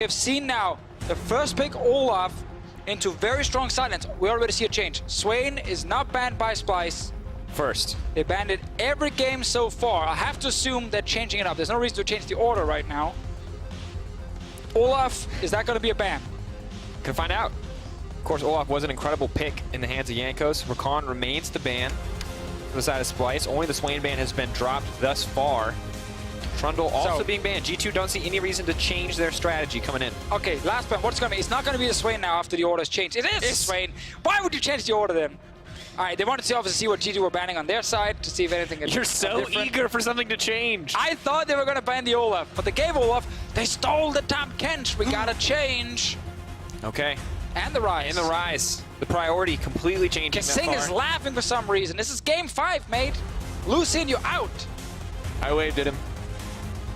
We have seen now the first pick Olaf into very strong silence. We already see a change. Swain is not banned by Splyce. First. They banned it every game so far. I have to assume they're changing it up. There's no reason to change the order right now. Olaf, is that going to be a ban? Can find out. Of course, Olaf was an incredible pick in the hands of Jankos. Rakan remains the ban from the side of Splyce. Only the Swain ban has been dropped thus far. Trundle also being banned. G2 don't see any reason to change their strategy coming in. Okay, last ban. What's going to be? It's not going to be the Swain now after the order is changed. It is the Swain. Why would you change the order then? All right, they wanted to obviously see what G2 were banning on their side to see if anything. You're so eager for something to change. I thought they were going to ban the Olaf, but they gave Olaf. They stole the Tam Kench. We got to change. Okay. And the Rise. And the Rise. The priority completely changing. Kasing is laughing for some reason. This is game 5, mate. Lucian, you're out. I waved at him.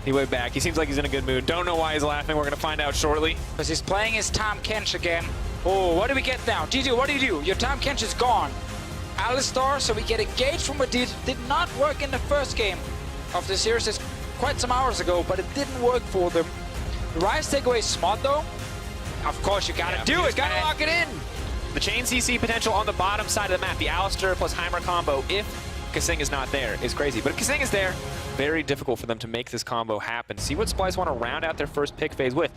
He waved back. He seems like he's in a good mood. Don't know why he's laughing. We're going to find out shortly. Because he's playing his Tam Kench again. Oh, what do we get now? G2, what do you do? Your Tam Kench is gone. Alistar, so we get engaged from what did not work in the first game of the series. It's quite some hours ago, but it didn't work for them. The Rise takeaway is smart though. Of course, you gotta do it. Gotta lock it in. The chain CC potential on the bottom side of the map, the Alistar plus Heimer combo, if Kasing is not there, is crazy. But if Kasing is there, very difficult for them to make this combo happen. See what Splyce want to round out their first pick phase with.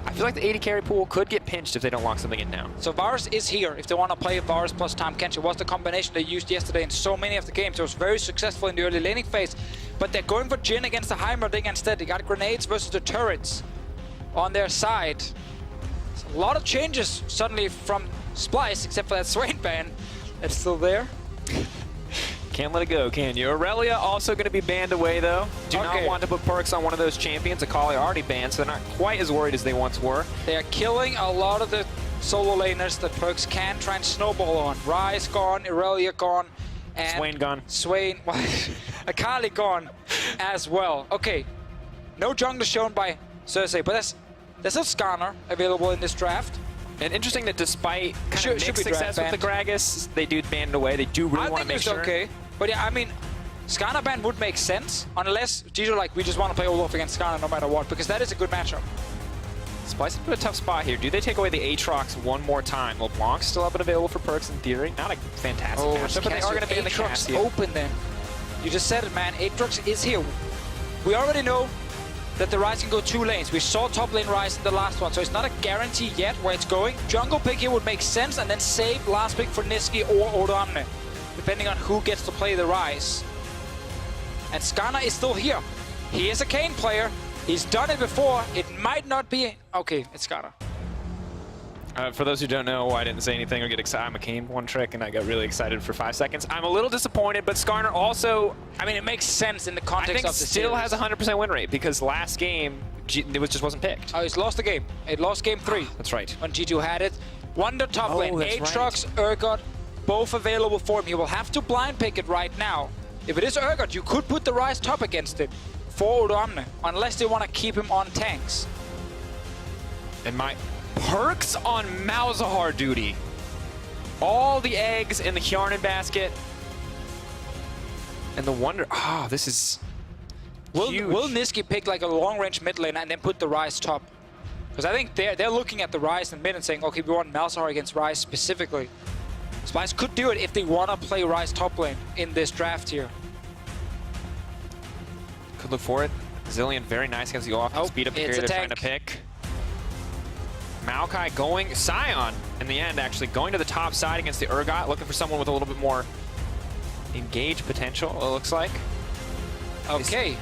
I feel like the 80 carry pool could get pinched if they don't lock something in now. So Varus is here if they want to play Varus plus Tam Kench. It was the combination they used yesterday in so many of the games. It was very successful in the early laning phase. But they're going for Jhin against the Heimerdinger instead. They got grenades versus the turrets on their side. A lot of changes suddenly from Splyce, except for that Swain ban that's still there. Can't let it go, can you? Aurelia also going to be banned away, though. Do not want to put perks on one of those champions. Akali already banned, so they're not quite as worried as they once were. They are killing a lot of the solo laners that perks can try and snowball on. Ryze gone, Aurelia gone, and Swain gone. Swain, Akali gone as well. Okay, no jungler shown by Cersei, but there's a Skarner available in this draft. And interesting that despite kind of mixed success with the Gragas, they do ban it away. They do really want to make sure. Okay. But yeah, I mean, Skarner ban would make sense unless G2 like, we just want to play Olaf against Skarner no matter what, because that is a good matchup. Splyce is in a tough spot here. Do they take away the Aatrox one more time? LeBlanc's still up and available for perks in theory. Not a fantastic matchup, but they are going to be in the Aatrox open then. You just said it, man. Aatrox is here. We already know that the Ryze can go 2 lanes. We saw top lane Ryze in the last one, so it's not a guarantee yet where it's going. Jungle pick here would make sense, and then save last pick for Niski or Odamne, depending on who gets to play the Ryze. And Skarner is still here. He is a Kayn player. He's done it before. It might not be... Okay, it's Skarner. For those who don't know, I didn't say anything or get excited. I'm a Kayn one trick, and I got really excited for 5 seconds. I'm a little disappointed, but Skarner also... I mean, it makes sense in the context of the still series. has a 100% win rate, because last game, it just wasn't picked. Oh, he's lost the game. It lost game 3. That's right. When G2 had it. Wonder top lane. Aatrox, Urgot, both available for him. He will have to blind pick it right now. If it is Urgot, you could put the Ryze top against it for Odamne, unless they want to keep him on tanks. And my perks on Malzahar duty. All the eggs in the Hjarnan basket. And the wonder, this is huge. Will Niski pick like a long-range mid lane and then put the Ryze top? Because I think they're looking at the Ryze in mid and saying, okay, we want Malzahar against Ryze specifically. Splyce could do it if they want to play Ryze top lane in this draft here. Could look for it. Zillion very nice against the Olaf. Speed up the carry they're trying to pick. Maokai going, Sion in the end actually going to the top side against the Urgot, looking for someone with a little bit more engage potential, it looks like. Okay.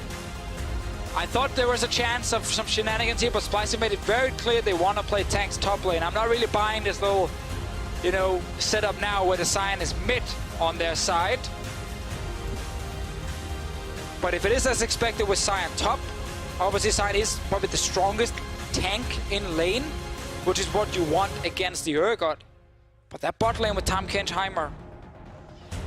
I thought there was a chance of some shenanigans here, but Splyce made it very clear they want to play tanks top lane. I'm not really buying this little, you know, setup now where the Sion is mid on their side. But if it is as expected with Sion top, obviously Sion is probably the strongest tank in lane, which is what you want against the Urgot. But that bot lane with Tam Kench, Heimer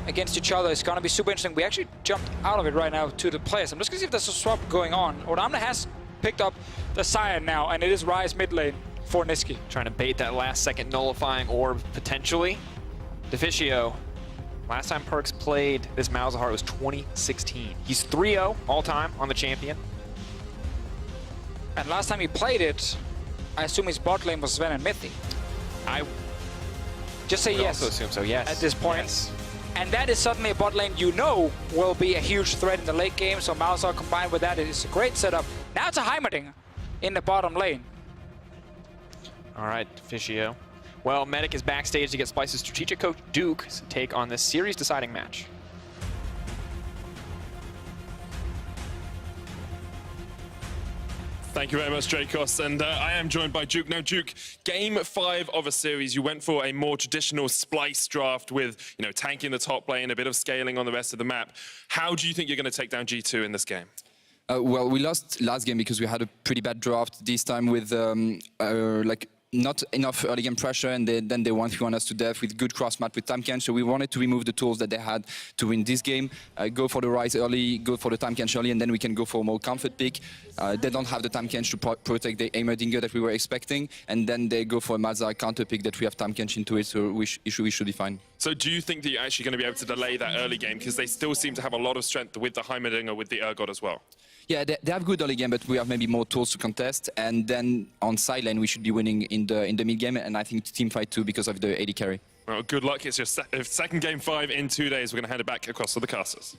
against each other is going to be super interesting. We actually jumped out of it right now to the players. I'm just going to see if there's a swap going on. Odamne has picked up the Sion now, and it is Ryze mid lane for Niski. Trying to bait that last second nullifying orb, potentially. Deficio, last time Perks played this Malzahar was 2016. He's 3-0 all time on the champion. And last time he played it, I assume his bot lane was Sven and Mythi. I Just say would yes. also assume so, yes. At this point. Yes. And that is suddenly a bot lane you know will be a huge threat in the late game. So Malzahar combined with that, it is a great setup. Now to Heimerdinger in the bottom lane. All right, Fischio. Well, Medic is backstage to get Splyce's strategic coach Duke's take on this series-deciding match. Thank you very much, Dracos, and I am joined by Duke. Now, Duke, game 5 of a series, you went for a more traditional Splyce draft with, tanking the top lane, a bit of scaling on the rest of the map. How do you think you're going to take down G2 in this game? Well, we lost last game because we had a pretty bad draft this time with not enough early game pressure, and then they want us to death with good cross mat with Tahm So we wanted to remove the tools that they had to win this game. Go for the Rise early, go for the Tahm early, and then we can go for a more comfort pick. They don't have the Tahm to protect the Heimerdinger that we were expecting, and then they go for a Malzahar counter pick that we have Tahm into it, so we should be fine. So do you think that you're actually going to be able to delay that early game? Because they still seem to have a lot of strength with the Heimerdinger, with the Urgot as well. Yeah, they have good early game, but we have maybe more tools to contest. And then on side lane, we should be winning in the mid game, and I think team fight too because of the AD carry. Well, good luck. It's your second game 5 in 2 days. We're going to hand it back across to the casters.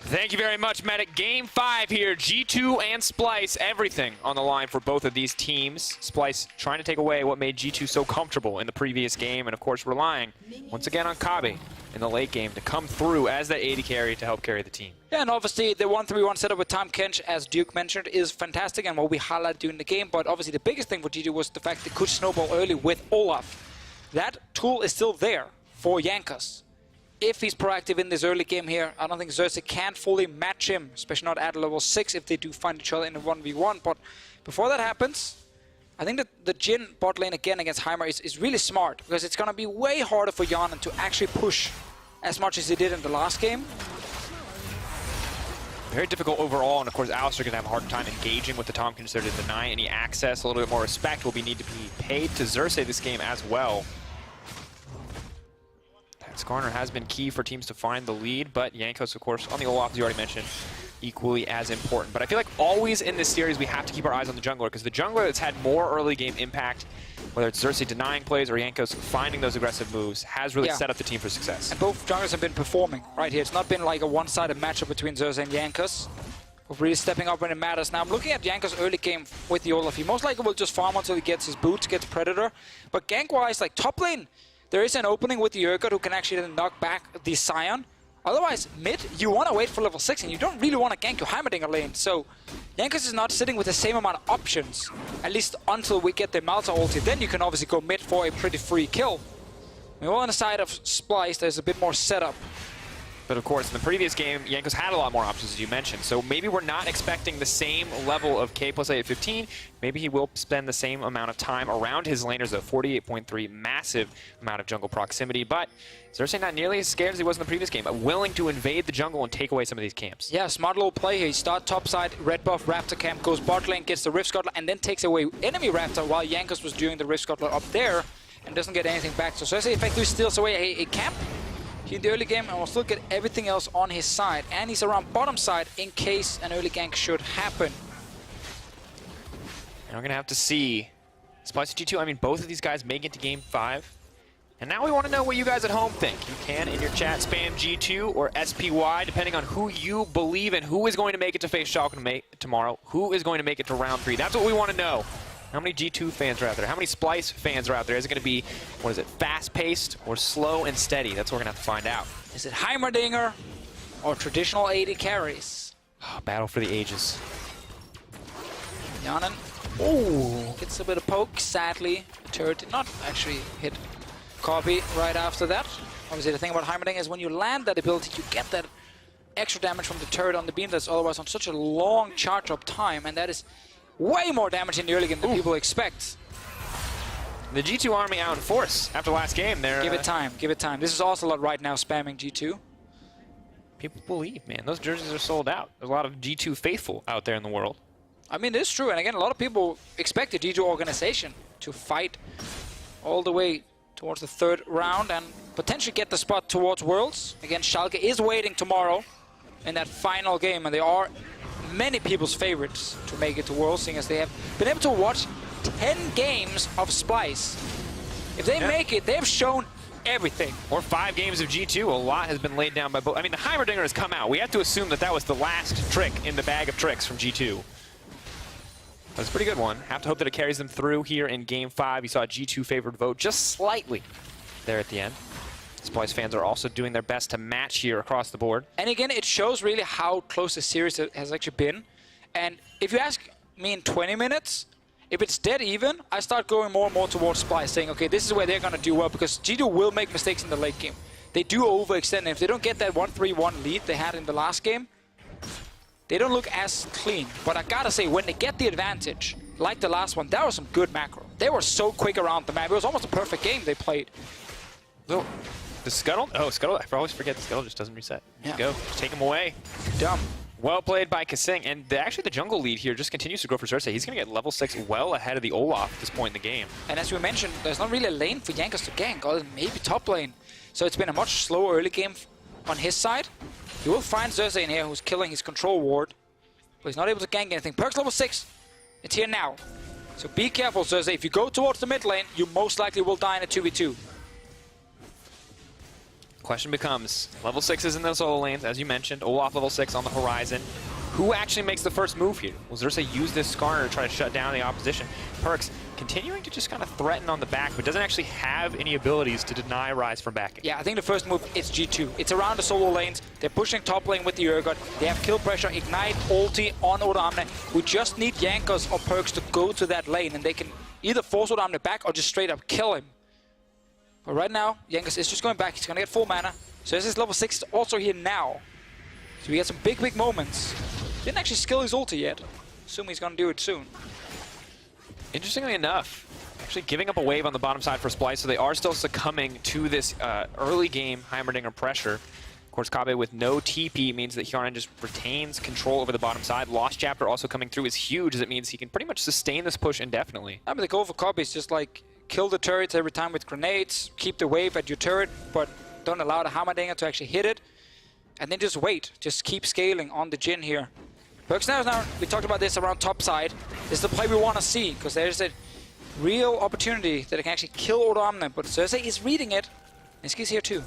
Thank you very much, Medic. Game 5 here, G2 and Splyce, everything on the line for both of these teams. Splyce trying to take away what made G2 so comfortable in the previous game, and of course relying once again on Kabe in the late game to come through as that AD carry to help carry the team. Yeah, and obviously the 1-3-1 setup with Tahm Kench, as Duke mentioned, is fantastic and what we highlighted during the game, but obviously the biggest thing for G2 was the fact they could snowball early with Olaf. That tool is still there for Jankos. If he's proactive in this early game here, I don't think Xerxes can fully match him, especially not at level 6 if they do find each other in a 1v1. But before that happens, I think that the Jhin bot lane again against Heimer is really smart, because it's going to be way harder for Yanan to actually push as much as he did in the last game. Very difficult overall, and of course Alistar going to have a hard time engaging with the Tompkins there to deny any access. A little bit more respect will need to be paid to Xerxes this game as well. Skarner has been key for teams to find the lead, but Jankos, of course, on the Olaf, as you already mentioned, equally as important. But I feel like always in this series, we have to keep our eyes on the jungler, because the jungler that's had more early game impact, whether it's Xerxes denying plays or Jankos finding those aggressive moves, has really set up the team for success. And both junglers have been performing right here. It's not been like a one-sided matchup between Xerxes and Jankos. We're really stepping up when it matters. Now, I'm looking at Jankos' early game with the Olaf. He most likely will just farm until he gets his boots, gets Predator. But gank-wise, like top lane, there is an opening with the Urgot who can actually then knock back the Scion. Otherwise, mid, you want to wait for level 6, and you don't really want to gank your Heimerdinger lane. So, Jankos is not sitting with the same amount of options, at least until we get the Malzahar ulti. Then you can obviously go mid for a pretty free kill. Well, on the side of Splyce, there's a bit more setup. But of course, in the previous game, Jankos had a lot more options, as you mentioned. So maybe we're not expecting the same level of K plus 8 at 15. Maybe he will spend the same amount of time around his laners at 48.3, massive amount of jungle proximity. But Xerxes not nearly as scared as he was in the previous game, but willing to invade the jungle and take away some of these camps. Yeah, smart little play here. He starts top side, red buff, Raptor camp, goes bot lane, gets the Rift Scuttler, and then takes away enemy Raptor while Jankos was doing the Rift Scuttler up there and doesn't get anything back. So Xerxes effectively steals away a camp in the early game and will still get everything else on his side. And he's around bottom side in case an early gank should happen. And we're going to have to see Splyce G2. I mean, both of these guys make it to game 5. And now we want to know what you guys at home think. You can, in your chat, spam G2 or SPY, depending on who you believe in. Who is going to make it to face Schalke tomorrow? Who is going to make it to round 3? That's what we want to know. How many G2 fans are out there? How many Splyce fans are out there? Is it going to be, what is it, fast-paced or slow and steady? That's what we're going to have to find out. Is it Heimerdinger or traditional AD carries? Oh, battle for the ages. Yanan. Oh, gets a bit of poke. Sadly, the turret did not actually hit Copy right after that. Obviously, the thing about Heimerdinger is when you land that ability, you get that extra damage from the turret on the beam that's otherwise on such a long charge-up time, and that is way more damage in the early game than people expect. The G2 army out in force after last game. They're, give it time, give it time. This is also a lot right now spamming G2. People believe, man. Those jerseys are sold out. There's a lot of G2 faithful out there in the world. I mean, it's true. And again, a lot of people expect the G2 organization to fight all the way towards the 3rd round and potentially get the spot towards Worlds. Again, Schalke is waiting tomorrow in that final game, and they are many people's favorites to make it to Worlds, seeing as they have been able to watch 10 games of Splyce. If they make it, they've shown everything. Or 5 games of G2. A lot has been laid down by both. I mean, the Heimerdinger has come out. We have to assume that that was the last trick in the bag of tricks from G2. That's a pretty good one. Have to hope that it carries them through here in Game 5. You saw a G2 favored vote just slightly there at the end. Splyce fans are also doing their best to match here across the board. And again, it shows really how close the series has actually been. And if you ask me in 20 minutes, if it's dead even, I start going more and more towards Splyce, saying, okay, this is where they're going to do well, because G2 will make mistakes in the late game. They do overextend, and if they don't get that 1-3-1 lead they had in the last game, they don't look as clean. But I gotta say, when they get the advantage, like the last one, that was some good macro. They were so quick around the map. It was almost a perfect game they played. Oh, the Scuttle? Oh, Scuttle. I always forget the Scuttle just doesn't reset. Just go. Just take him away. Dumb. Well played by Kasing. And actually the jungle lead here just continues to grow for Xerxes. He's going to get level 6 well ahead of the Olaf at this point in the game. And as we mentioned, there's not really a lane for Jankos to gank, other than maybe top lane. So it's been a much slower early game on his side. He will find Xerxes in here, who's killing his control ward. But he's not able to gank anything. Perk's level 6. It's here now. So be careful, Xerxes. If you go towards the mid lane, you most likely will die in a 2v2. Question becomes, level 6s in those solo lanes, as you mentioned, Olaf level 6 on the horizon. Who actually makes the first move here? Will Xerxes use this Skarner to try to shut down the opposition? Perks continuing to just kind of threaten on the back, but doesn't actually have any abilities to deny Rise from backing. Yeah, I think the first move is G2. It's around the solo lanes. They're pushing top lane with the Urgot. They have kill pressure, ignite, ulti on Odamne. We just need Jankos or Perks to go to that lane, and they can either force Odamne back or just straight up kill him. But right now, Jankos is just going back. He's going to get full mana. So this is level 6 also here now. So we get some big, big moments. Didn't actually skill his ulti yet. Assume he's going to do it soon. Interestingly enough, actually giving up a wave on the bottom side for Splyce, so they are still succumbing to this early game Heimerdinger pressure. Of course, Kabe with no TP means that Hjarnan just retains control over the bottom side. Lost Chapter also coming through is huge, as it means he can pretty much sustain this push indefinitely. I mean, the goal for Kabe is just like kill the turrets every time with grenades, keep the wave at your turret, but don't allow the Heimerdinger to actually hit it. And then just wait. Just keep scaling on the Jhin here. Perks now, we talked about this around top side. This is the play we want to see, because there's a real opportunity that it can actually kill Odamne, but Xerxes is reading it. Niski's here too.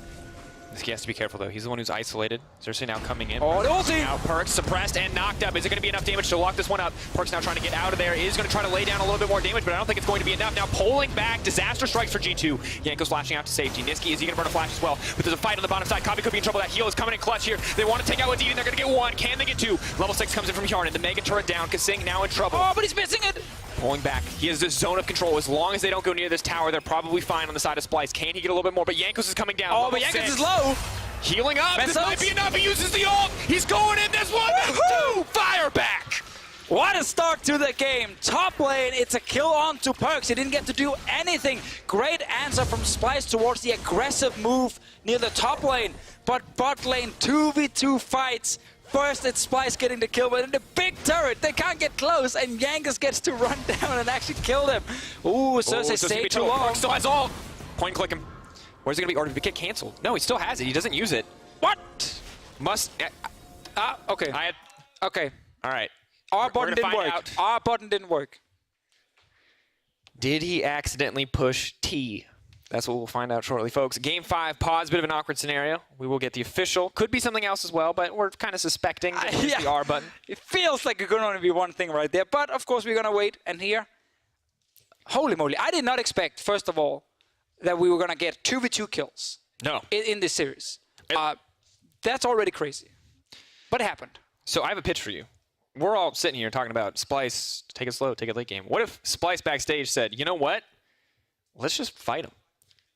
Niski has to be careful though, he's the one who's isolated. Xerxes now coming in. Oh, the ulti! Now Perks suppressed and knocked up. Is it going to be enough damage to lock this one up? Perks now trying to get out of there. Is going to try to lay down a little bit more damage, but I don't think it's going to be enough. Now pulling back, disaster strikes for G2. Jankos flashing out to safety. Niski, is he going to burn a flash as well? But there's a fight on the bottom side. Kabe could be in trouble. That heal is coming in clutch here. They want to take out Aditi, and they're going to get one. Can they get two? Level 6 comes in from Hjarnan. The Mega turret down. Kasing now in trouble. Oh, but he's missing it! Pulling back. He has this zone of control. As long as they don't go near this tower, they're probably fine on the side of Splyce. Can he get a little bit more? But Jankos is coming down. Oh, but Jankos is low! Healing up. This Missiles. might be enough. He uses the ult. He's going in this one. That's two. Fire back. What a start to the game. Top lane, it's a kill on to Perks. He didn't get to do anything. Great answer from Splyce towards the aggressive move near the top lane. But bot lane, 2v2 fights. First, it's Splyce getting the kill, but in the big turret, they can't get close, and Jankos gets to run down and actually kill them. Ooh, Xerxes stayed too long. Perks still has ult. Point and click him. Where's it going to be? Or did it get canceled? No, he still has it. He doesn't use it. What? Must. Okay. Okay. All right. Our button didn't work. Our button didn't work. Did he accidentally push T? That's what we'll find out shortly, folks. Game 5, pause, bit of an awkward scenario. We will get the official. Could be something else as well, but we're kind of suspecting that it's the R button. It feels like it could only be one thing right there, but of course we're going to wait. And here, holy moly, I did not expect, first of all, that we were going to get 2v2 kills. No. In this series. That's already crazy. But it happened. So I have a pitch for you. We're all sitting here talking about Splyce, take it slow, take it late game. What if Splyce backstage said, you know what? Let's just fight him.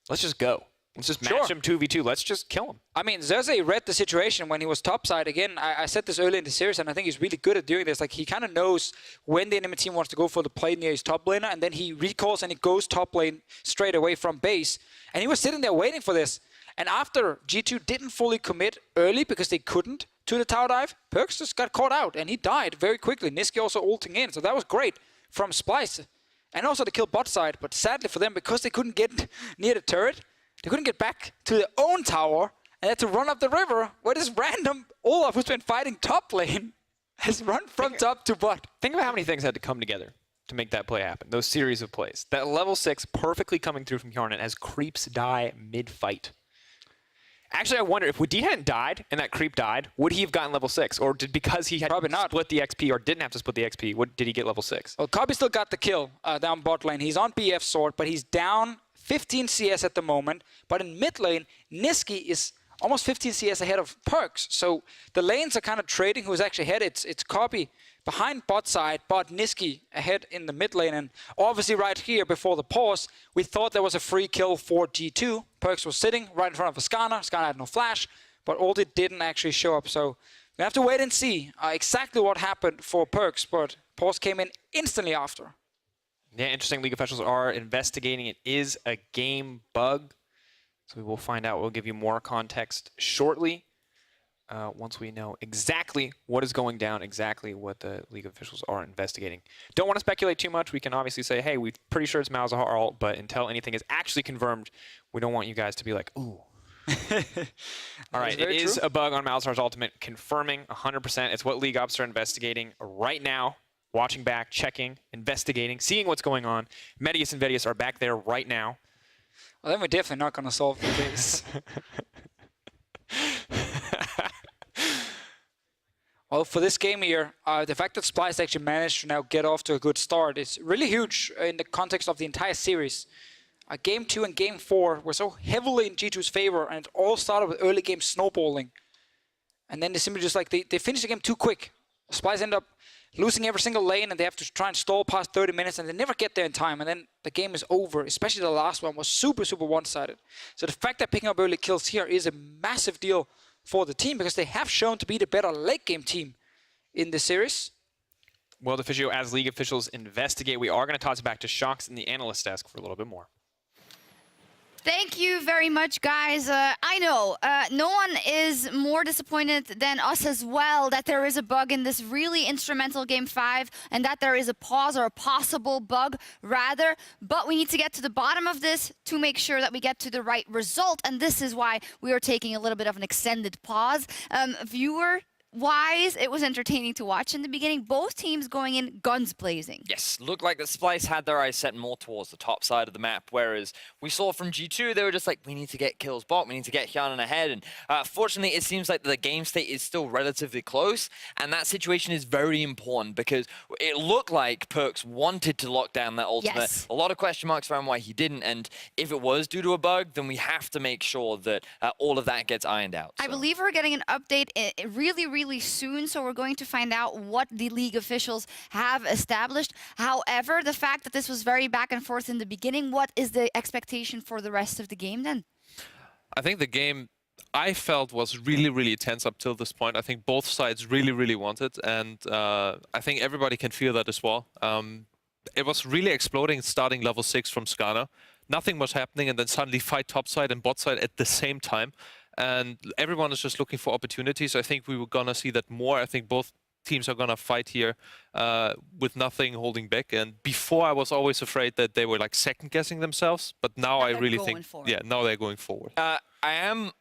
Let's just go. Let's just match him 2v2. Let's just kill him. I mean, Xerxes read the situation when he was topside. Again, I said this early in the series, and I think he's really good at doing this. Like, he kind of knows when the enemy team wants to go for the play near his top laner, and then he recalls and he goes top lane straight away from base. And he was sitting there waiting for this. And after G2 didn't fully commit early because they couldn't to the tower dive, Perks just got caught out, and he died very quickly. Niski also ulting in, so that was great from Splyce. And also to kill bot side, but sadly for them, because they couldn't get near the turret, they couldn't get back to their own tower, and had to run up the river where this random Olaf, who's been fighting top lane, has run from top to bot. Think about how many things had to come together to make that play happen. Those series of plays. That level 6 perfectly coming through from Hjarnan as creeps die mid-fight. Actually, I wonder if Wadid hadn't died and that creep died, would he have gotten level 6? Or because he had split the XP or didn't have to split the XP, did he get level 6? Well, Cobby still got the kill down bot lane. He's on BF sword, but he's down 15 CS at the moment. But in mid lane, Niski is almost 15 CS ahead of Perks. So the lanes are kind of trading who's actually ahead. It's Cobby behind bot side, but Niski ahead in the mid lane. And obviously right here before the pause, we thought there was a free kill for G2. Perks was sitting right in front of Skarner. Skarner had no flash, but ulti didn't actually show up. So we have to wait and see exactly what happened for Perks, but pause came in instantly after. Yeah, interesting. League officials are investigating. It is a game bug. So we will find out. We'll give you more context shortly. Once we know exactly what is going down, exactly what the league officials are investigating. Don't want to speculate too much. We can obviously say, hey, we're pretty sure it's Malzahar ult, but until anything is actually confirmed, we don't want you guys to be like, ooh. All right, it is a bug on Malzahar's ultimate, confirming 100%. It's what league ops are investigating right now, watching back, checking, investigating, seeing what's going on. Medius and Vedius are back there right now. Well, then we're definitely not going to solve the case. Well, for this game here, the fact that Splyce actually managed to now get off to a good start is really huge in the context of the entire series. Game 2 and Game 4 were so heavily in G2's favor, and it all started with early game snowballing. And then they simply just like, they finished the game too quick. Splyce end up losing every single lane, and they have to try and stall past 30 minutes, and they never get there in time, and then the game is over. Especially the last one was super, super one-sided. So the fact that picking up early kills here is a massive deal for the team, because they have shown to be the better late game team in this series. Well, Defigio, as league officials investigate, we are going to toss it back to Shox in the analyst desk for a little bit more. Thank you very much, guys. I know no one is more disappointed than us as well that there is a bug in this really instrumental Game 5 and that there is a pause or a possible bug, rather. But we need to get to the bottom of this to make sure that we get to the right result. And this is why we are taking a little bit of an extended pause. Viewer-wise, it was entertaining to watch in the beginning. Both teams going in guns blazing. Yes, looked like the Splyce had their eyes set more towards the top side of the map, whereas we saw from G2, they were just like, we need to get kills bot, we need to get Hjarnan ahead, and fortunately, it seems like the game state is still relatively close, and that situation is very important, because it looked like Perks wanted to lock down that ultimate. Yes. A lot of question marks around why he didn't, and if it was due to a bug, then we have to make sure that all of that gets ironed out. I believe we're getting an update really soon, so we're going to find out what the league officials have established. However, the fact that this was very back and forth in the beginning, what is the expectation for the rest of the game then? I think the game I felt was really tense up till this point. I think both sides really wanted, and I think everybody can feel that as well. It was really exploding starting level 6 from Skarner. Nothing was happening, and then suddenly fight top side and bot side at the same time. And everyone is just looking for opportunities. I think we were going to see that more. I think both teams are going to fight here with nothing holding back. And before, I was always afraid that they were like second-guessing themselves. But now I really think, yeah, now they're going forward. I am...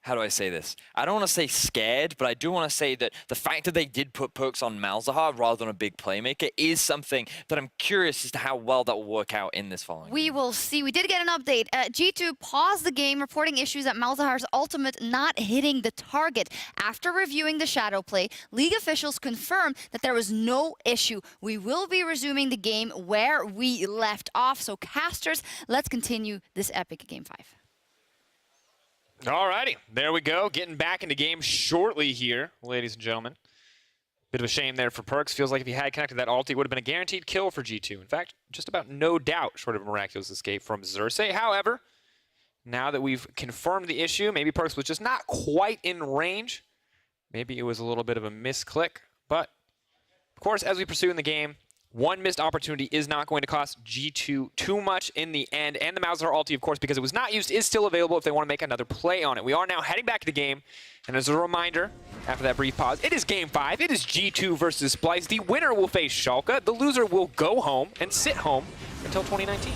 How do I say this? I don't want to say scared, but I do want to say that the fact that they did put Perks on Malzahar rather than a big playmaker is something that I'm curious as to how well that will work out in this following. We will see. We did get an update. G2 paused the game, reporting issues at Malzahar's ultimate not hitting the target. After reviewing the shadow play, league officials confirmed that there was no issue. We will be resuming the game where we left off. So casters, let's continue this epic Game 5. Alrighty, there we go. Getting back into game shortly here, ladies and gentlemen. Bit of a shame there for Perks. Feels like if he had connected that ult, it would have been a guaranteed kill for G2. In fact, just about no doubt, short of a miraculous escape from Xerxes. However, now that we've confirmed the issue, maybe Perks was just not quite in range. Maybe it was a little bit of a misclick. But, of course, as we pursue in the game, one missed opportunity is not going to cost G2 too much in the end. And the Malzahar ulti, of course, because it was not used, is still available if they want to make another play on it. We are now heading back to the game. And as a reminder, after that brief pause, it is Game 5. It is G2 versus Splyce. The winner will face Schalke. The loser will go home and sit home until 2019.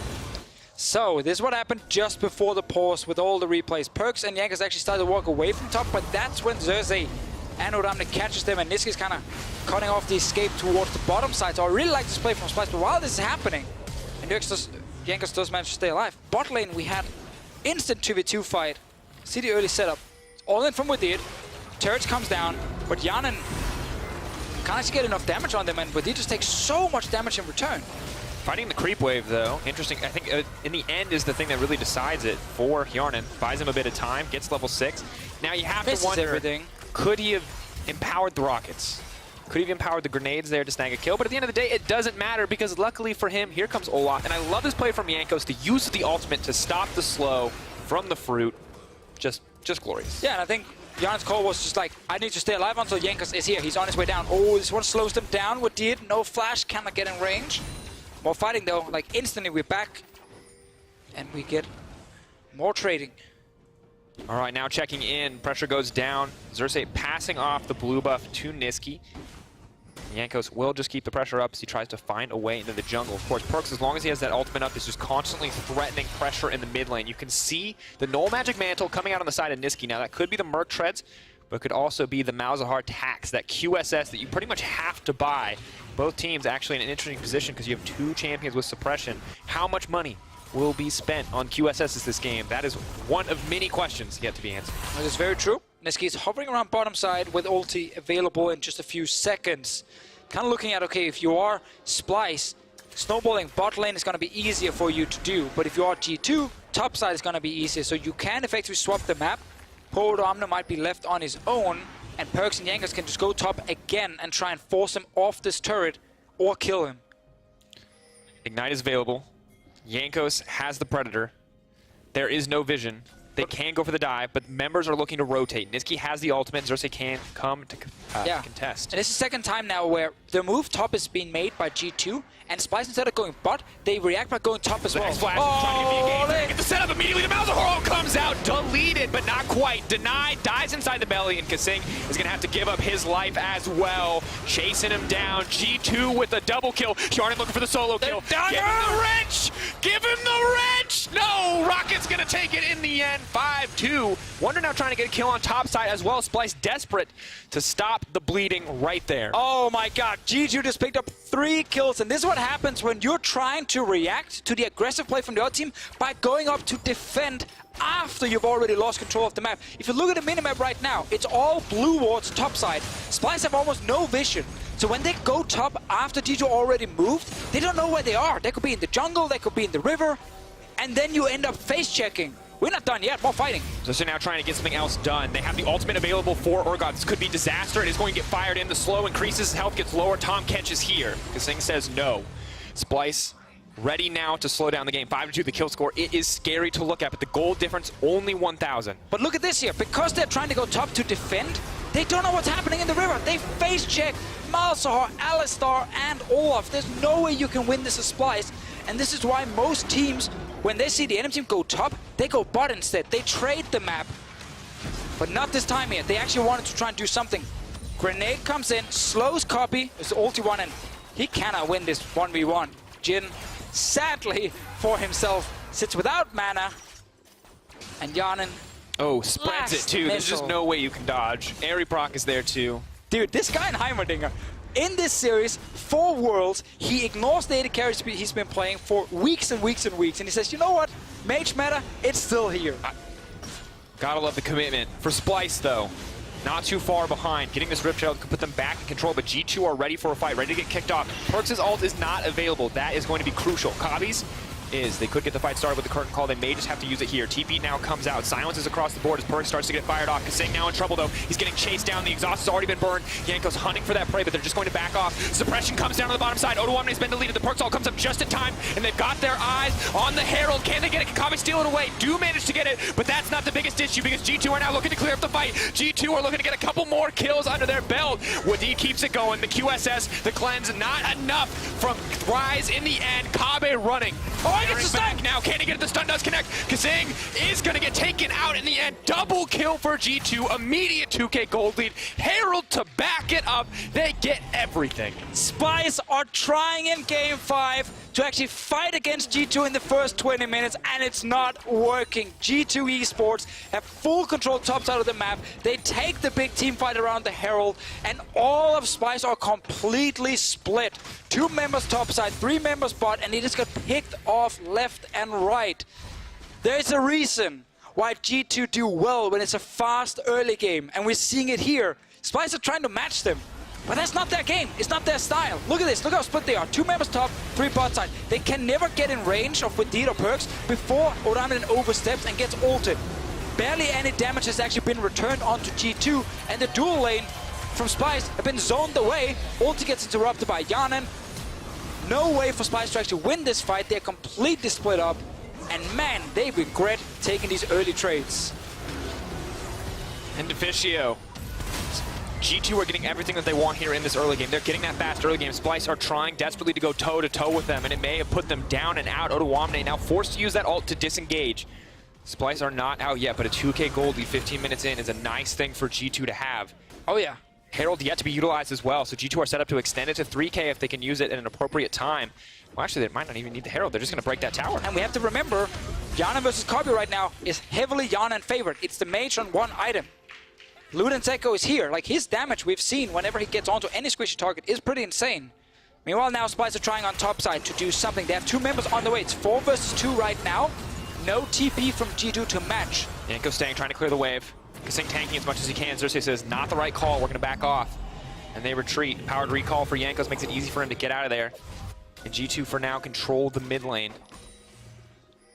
So, this is what happened just before the pause with all the replays. Perks and Jankers actually started to walk away from top, but that's when Xerxes and Odamne catches them, and Niski's kind of cutting off the escape towards the bottom side. So I really like this play from Splyce, but while this is happening, and Jankos does manage to stay alive. Bot lane, we had instant 2v2 fight. See the early setup. All in from Wadid. Turret comes down, but Yanin can't actually get enough damage on them, and Wadid just takes so much damage in return. Fighting the creep wave, though, interesting. I think in the end is the thing that really decides it for Hjarnan. Buys him a bit of time, gets level 6. Now you have to wonder, everything. Could he have empowered the rockets? Could he have empowered the grenades there to snag a kill? But at the end of the day, it doesn't matter because luckily for him, here comes Olaf. And I love this play from Jankos to use the ultimate to stop the slow from the fruit. Just glorious. Yeah, and I think Jan's call was just like, I need to stay alive until Jankos is here. He's on his way down. Oh, this one slows them down. What did? No flash, cannot get in range. More fighting though, like instantly we're back. And we get more trading. All right, now checking in. Pressure goes down. Xerxes passing off the blue buff to Niski. Jankos will just keep the pressure up as he tries to find a way into the jungle. Of course, Perkz, as long as he has that ultimate up, is just constantly threatening pressure in the mid lane. You can see the Null Magic Mantle coming out on the side of Niski. Now, that could be the Merc Treads, but it could also be the Malzahar Tax, that QSS that you pretty much have to buy. Both teams actually in an interesting position because you have 2 champions with suppression. How much money will be spent on QSSs this game? That is one of many questions yet to be answered. That is very true. Niski is hovering around bottom side with ulti available in just a few seconds. Kind of looking at, okay, if you are Splyce, snowballing bot lane is going to be easier for you to do. But if you are G2, top side is going to be easier. So you can effectively swap the map. Poor Omna might be left on his own, and Perkz and Jankos can just go top again and try and force him off this turret or kill him. Ignite is available. Jankos has the Predator. There is no vision. They can go for the dive, but members are looking to rotate. Niski has the ultimate. Xerxes can come to contest. And this is the second time now where the move top is being made by G2, and Splyce, instead of going bot, they react by going top as well. Flash trying to get me a game. Get the setup immediately. The Malzahar comes out, deleted, but not quite. Denied, dies inside the belly, and Kasing is going to have to give up his life as well. Chasing him down. G2 with a double kill. Hjarnan looking for the solo kill. Give him the wrench! Give him the wrench! No! Rocket's going to take it in the end. 5-2. Wonder now trying to get a kill on top side as well. Splyce desperate to stop the bleeding right there. Oh my god, G2 just picked up 3 kills, and this is what happens when you're trying to react to the aggressive play from the other team by going up to defend after you've already lost control of the map. If you look at the minimap right now, it's all blue wards top side. Splyce have almost no vision. So when they go top after G2 already moved, they don't know where they are. They could be in the jungle, they could be in the river, and then you end up face checking. We're not done yet, more fighting. So they're now trying to get something else done. They have the ultimate available for Urgot. This could be disaster. It is going to get fired in. The slow increases, health gets lower. Tom catches here. Kasing says no. Splyce ready now to slow down the game. 5-2 the kill score. It is scary to look at, but the goal difference only 1,000. But look at this here. Because they're trying to go top to defend, they don't know what's happening in the river. They face check Malzahar, Alistar, and Olaf. There's no way you can win this as Splyce. And this is why most teams, when they see the enemy team go top, they go bot instead. They trade the map. But not this time here. They actually wanted to try and do something. Grenade comes in, slows copy. It's the ulti one, and he cannot win this 1v1. Jin, sadly for himself, sits without mana. And Hjarnan Spreads it too. There's just no way you can dodge. Airy Proc is there too. Dude, this guy in Heimerdinger, in this series, 4 Worlds, he ignores the AD carry speed he's been playing for weeks and weeks and weeks. And he says, you know what? Mage meta, it's still here. Gotta love the commitment. For Splyce, though, not too far behind. Getting this Rip Trail could put them back in control, but G2 are ready for a fight, ready to get kicked off. Perkz' ult is not available. That is going to be crucial. Kabi's is. They could get the fight started with the curtain call. They may just have to use it here. TP now comes out. Silence is across the board as Perkz starts to get fired off. Kasing now in trouble, though. He's getting chased down. The exhaust has already been burned. Jankos hunting for that prey, but they're just going to back off. Suppression comes down on the bottom side. Odoamne's been deleted. The Perkz ult comes up just in time, and they've got their eyes on the Herald. Can they get it? Can Kabi steal it away? Do manage to get it, but that's not the biggest issue because G2 are now looking to clear up the fight. G2 are looking to get a couple more kills under their belt. Wadid keeps it going. The QSS, the cleanse, not enough from Rise in the end. Kabe running. Oh, he gets the stun! Now, can he get it? The stun does connect. Kasing is going to get taken out in the end. Double kill for G2. Immediate 2K gold lead. Herald help to back it up. They get everything. Splyce are trying in Game 5 to actually fight against G2 in the first 20 minutes, and it's not working. G2 Esports have full control top side of the map. They take the big team fight around the Herald, and all of Splyce are completely split. 2 members top side, 3 members bot, and they just got picked off left and right. There's a reason why G2 do well when it's a fast early game, and we're seeing it here. Splyce are trying to match them, but that's not their game. It's not their style. Look at this. Look how split they are. 2 members top, 3 bot side. They can never get in range of Wadid or Perks before Oramen oversteps and gets ulted. Barely any damage has actually been returned onto G2, and the dual lane from Splyce have been zoned away. Ulti gets interrupted by Yanen. No way for Splyce to actually win this fight. They're completely split up. And man, they regret taking these early trades. And Deficio. G2 are getting everything that they want here in this early game. They're getting that fast early game. Splyce are trying desperately to go toe-to-toe with them, and it may have put them down and out. Odoamne now forced to use that ult to disengage. Splyce are not out yet, but a 2k gold lead 15 minutes in is a nice thing for G2 to have. Oh yeah. Herald yet to be utilized as well, so G2 are set up to extend it to 3k if they can use it at an appropriate time. Well, actually, they might not even need the Herald. They're just going to break that tower. And we have to remember, Yanen versus Kobe right now is heavily Yanen favored. It's the mage on 1 item. Luden's Echo is here. Like, his damage we've seen whenever he gets onto any squishy target is pretty insane. Meanwhile, now Splyce are trying on top side to do something. They have 2 members on the way. It's 4 versus 2 right now. No TP from G2 to match. Yanko staying, trying to clear the wave. Kasing tanking as much as he can. Xerxes says, not the right call. We're going to back off. And they retreat. Powered recall for Yankos makes it easy for him to get out of there. And G2 for now control the mid lane.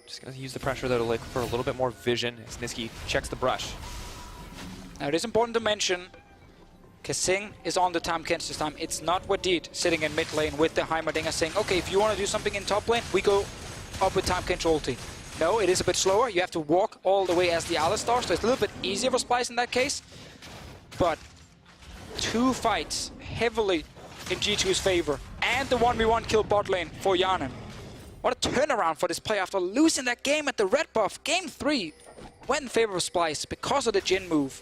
Just going to use the pressure though to look for a little bit more vision as Niski checks the brush. Now it is important to mention, Kasing is on the Tahm Kench this time. It's not Wadid sitting in mid lane with the Heimerdinger saying, okay, if you want to do something in top lane, we go up with Tahm Kench ulti. No, it is a bit slower. You have to walk all the way as the Alistar, so it's a little bit easier for Splyce in that case. But 2 fights heavily in G2's favor, and the 1v1 kill bot lane for Yanen. What a turnaround for this play after losing that game at the red buff. Game 3 went in favor of Splyce because of the Jhin move.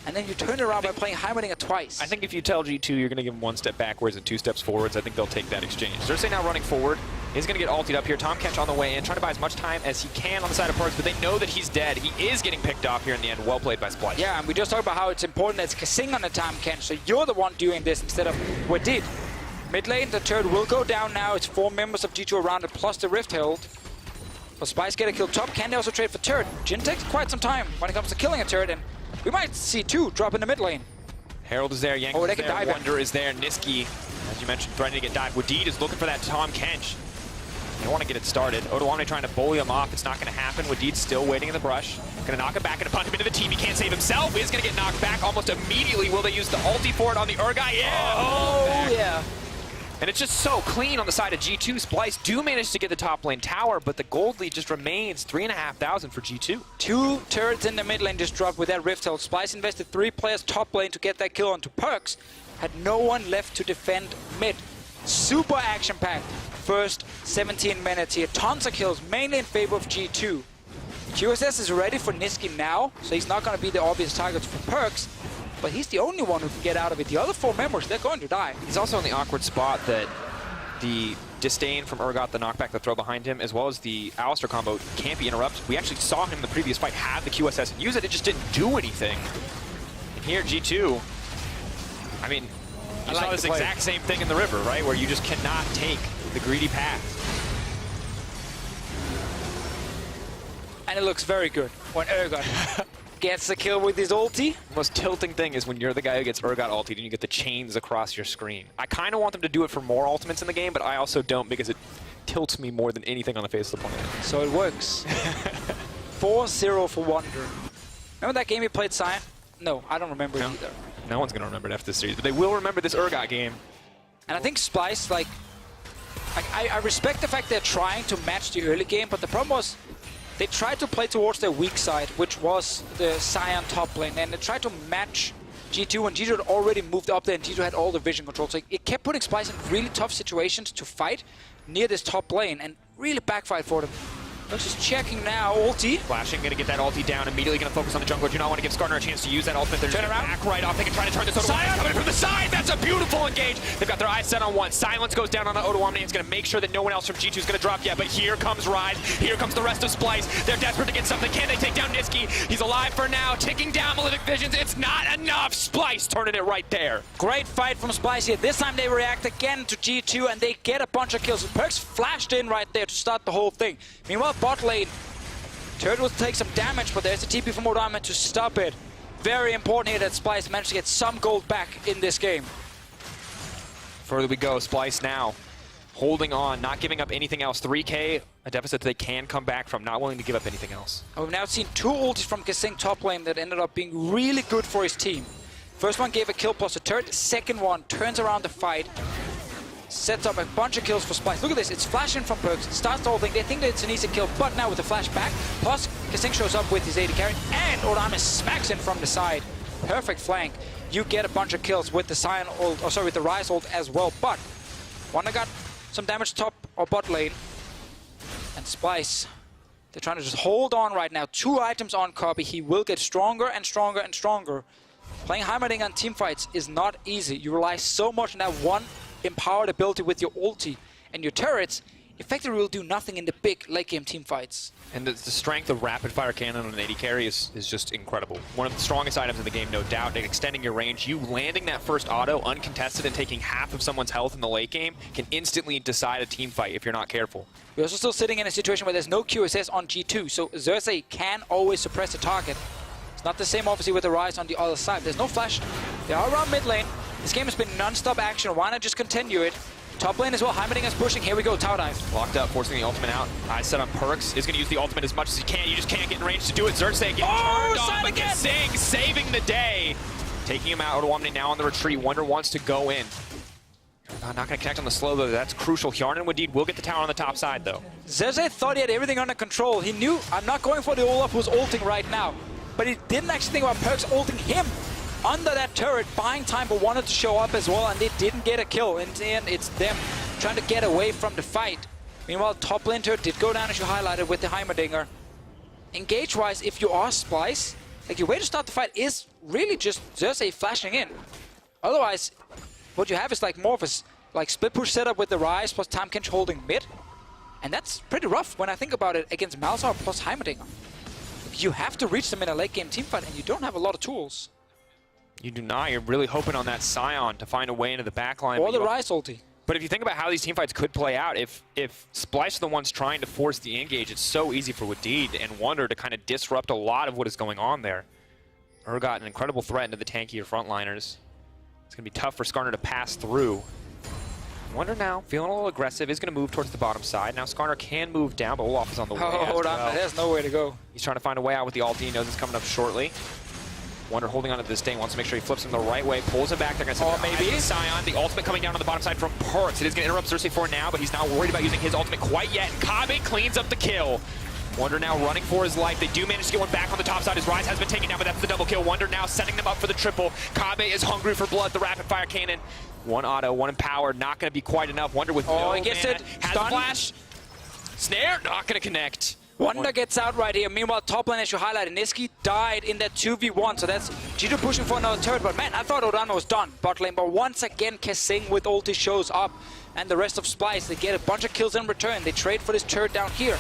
And then you turn around by playing Heimerdinger twice. I think if you tell G2 you're going to give them 1 step backwards and 2 steps forwards, I think they'll take that exchange. Xerxes now running forward. He's going to get ultied up here. Tahm Kench on the way in, trying to buy as much time as he can on the side of Perks, but they know that he's dead. He is getting picked off here in the end. Well played by Splyce. Yeah, and we just talked about how it's important that it's Kasing on the Tahm Kench, so you're the one doing this instead of Wadid. Mid lane, the turret will go down now. It's 4 members of G2 around it, plus the Rift Herald. Will Splyce get a kill top? Can they also trade for turret? Jhin takes quite some time when it comes to killing a turret, and we might see 2 drop in the mid lane. Herald is there, Yank they is can there, dive Wonder is there, Niski, as you mentioned, threatening to get dived. Wadid is looking for that Tahm Kench. They want to get it started. Odoamne trying to bully him off. It's not going to happen. Wadid's still waiting in the brush. Going to knock him back and punch him into the team. He can't save himself. He's going to get knocked back almost immediately. Will they use the ulti for it on the Urgot? Yeah! Oh, yeah. And it's just so clean on the side of G2. Splyce do manage to get the top lane tower, but the gold lead just remains 3,500 for G2. 2 turrets in the mid lane just dropped with that Rift Herald. Splyce invested 3 players top lane to get that kill onto Perks. Had no one left to defend mid. Super action-packed. First 17 minutes here. Tons of kills, mainly in favor of G2. QSS is ready for Niski now, so he's not going to be the obvious target for Perks. But he's the only one who can get out of it. The other 4 members, they're going to die. He's also in the awkward spot that the disdain from Urgot, the knockback, the throw behind him, as well as the Alistar combo can't be interrupted. We actually saw him in the previous fight have the QSS and use it. It just didn't do anything. And here, G2, I mean, you saw this exact same thing in the river, right? Where you just cannot take the greedy path. And it looks very good when Urgot gets the kill with his ulti. The most tilting thing is when you're the guy who gets Urgot ultied and you get the chains across your screen. I kind of want them to do it for more ultimates in the game, but I also don't because it tilts me more than anything on the face of the planet. So it works. 4-0 for Wonder. Remember that game he played Sion? No, I don't remember it either. No one's going to remember it after this series, but they will remember this Urgot game. And I think Splyce, I respect the fact they're trying to match the early game, but the problem was they tried to play towards their weak side, which was the Sion top lane, and they tried to match G2, and G2 had already moved up there, and G2 had all the vision control. So it kept putting Splyce in really tough situations to fight near this top lane, and really backfired for them. Looks just checking now. Ulti. Flashing, gonna get that ulti down, immediately gonna focus on the jungler. Do not want to give Skarner a chance to use that ultimate. They're Turn around. back right off. They can try to turn this Odoamne coming from the side. That's a beautiful engage. They've got their eyes set on one. Silence goes down on the Odoamne. It's gonna make sure that no one else from G2 is gonna drop yet. But here comes Rise. Here comes the rest of Splyce. They're desperate to get something. Can they take down Niski? He's alive for now. Ticking down Malefic Visions. It's not enough. Splyce turning it right there. Great fight from Splyce here. This time they react again to G2 and they get a bunch of kills. Perks flashed in right there to start the whole thing. Meanwhile, bot lane, Turret will take some damage, but there's a TP from Odoamne to stop it. Very important here that Splyce managed to get some gold back in this game. Further we go, Splyce now holding on, not giving up anything else. 3K, a deficit they can come back from, not willing to give up anything else. We've now seen 2 ultis from Kasing top lane that ended up being really good for his team. First one gave a kill plus a turret, second one turns around the fight, sets up a bunch of kills for Splyce. Look at this, it's flashing from Perks, starts the whole thing. They think that it's an easy kill, but now with the flash back, plus Kasing shows up with his AD carry, and Odoamne smacks in from the side. Perfect flank. You get a bunch of kills with the Sion ult, or sorry, with the Rise ult as well, but Wonder got some damage top or bot lane, and Splyce, they're trying to just hold on right now. 2 items on Copy, he will get stronger and stronger and stronger. Playing Heimerdinger on teamfights is not easy. You rely so much on that one empowered ability with your ulti, and your turrets effectively will do nothing in the big late game teamfights. And the strength of rapid fire cannon on an AD carry is just incredible. One of the strongest items in the game, no doubt. And extending your range, you landing that first auto uncontested and taking half of someone's health in the late game can instantly decide a team fight if you're not careful. We're also still sitting in a situation where there's no QSS on G2, so Xerxes can always suppress the target. It's not the same obviously with the Rise on the other side. There's no flash. They are around mid lane. This game has been non-stop action. Why not just continue it? Top lane as well. Heimerdinger is pushing. Here we go. Tower dive. Locked up, forcing the ultimate out. Eyes set on Perks. Is going to use the ultimate as much as he can. You just can't get in range to do it. Xerxes getting turned on, but Kasing saving the day. Taking him out. Odoamne now on the retreat. Wonder wants to go in. Not going to connect on the slow, though. That's crucial. Hjarnan indeed will get the tower on the top side, though. Xerxes thought he had everything under control. He knew, I'm not going for the Olaf who's ulting right now. But he didn't actually think about Perks ulting him under that turret, buying time, but wanted to show up as well, and they didn't get a kill. In the end, it's them trying to get away from the fight. Meanwhile, top lane turret did go down, as you highlighted, with the Heimerdinger. Engage-wise, if you are Splyce, like your way to start the fight is really just Xerxes flashing in. Otherwise, what you have is like more of a split push setup with the Rise plus Tahm holding mid. And that's pretty rough when I think about it against Malzahar plus Heimerdinger. You have to reach them in a late game teamfight, and you don't have a lot of tools. You do not. You're really hoping on that Sion to find a way into the backline. Or the Rise ulti. But if you think about how these teamfights could play out, if Splyce are the ones trying to force the engage, it's so easy for Wadid and Wonder to kind of disrupt a lot of what is going on there. Urgot, an incredible threat into the tankier frontliners. It's going to be tough for Skarner to pass through. Wonder now, feeling a little aggressive, is going to move towards the bottom side. Now Skarner can move down, but Olaf is on the way as well. There's no way to go. He's trying to find a way out with the ulti. He knows it's coming up shortly. Wonder holding on to this thing, wants to make sure he flips him the right way, pulls him back. They're going to set maybe Sion. The ultimate coming down on the bottom side from Perks. It is going to interrupt Xerxes for now, but he's not worried about using his ultimate quite yet. And Kobbe cleans up the kill. Wonder now running for his life. They do manage to get one back on the top side. His Rise has been taken down, but that's the double kill. Wonder now setting them up for the triple. Kobbe is hungry for blood. The rapid fire cannon. One auto, one empowered. Not going to be quite enough. Wonder with no he gets mana. it. Has a flash. Snare, not going to connect. Wonder gets out right here. Meanwhile, top lane, as you highlighted, Niski died in that 2v1, so that's G2 pushing for another turret. But man, I thought Odoamne was done, bot lane. But once again, Kasing with ulti shows up, and the rest of Splyce, they get a bunch of kills in return. They trade for this turret down here.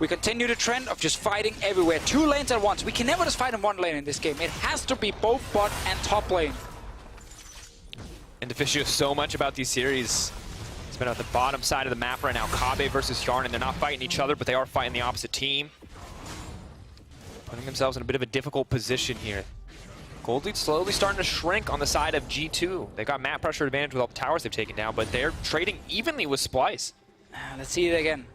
We continue the trend of just fighting everywhere. 2 lanes at once. We can never just fight in one lane in this game. It has to be both bot and top lane. And Deficio so much about these series. It's been at the bottom side of the map right now. Kobbe versus Hjarnan. They're not fighting each other, but they are fighting the opposite team. Putting themselves in a bit of a difficult position here. Gold lead slowly starting to shrink on the side of G2. They got map pressure advantage with all the towers they've taken down, but they're trading evenly with Splyce. Let's see it again.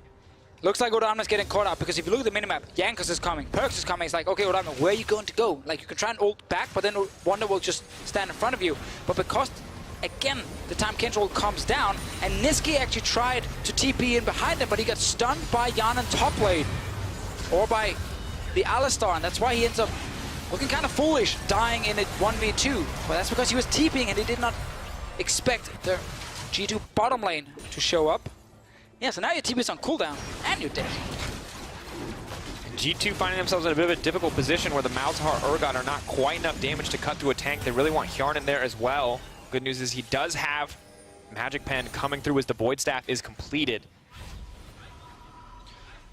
Looks like Odoamne's getting caught up, because if you look at the minimap, Jankos is coming, Perks is coming. It's like, okay, Odoamne, where are you going to go? Like, you can try and ult back, but then Wonder will just stand in front of you. But because, again, the time control comes down, and Niski actually tried to TP in behind him, but he got stunned by Hjarnan top lane, or by the Alistar, and that's why he ends up looking kind of foolish, dying in a 1v2. But that's because he was TPing, and he did not expect the G2 bottom lane to show up. Yeah, so now your TP is on cooldown, and you're dead. G2 finding themselves in a bit of a difficult position where the Malzahar Urgot are not quite enough damage to cut through a tank. They really want Hjarn in there as well. Good news is he does have Magic Pen coming through as the Void Staff is completed.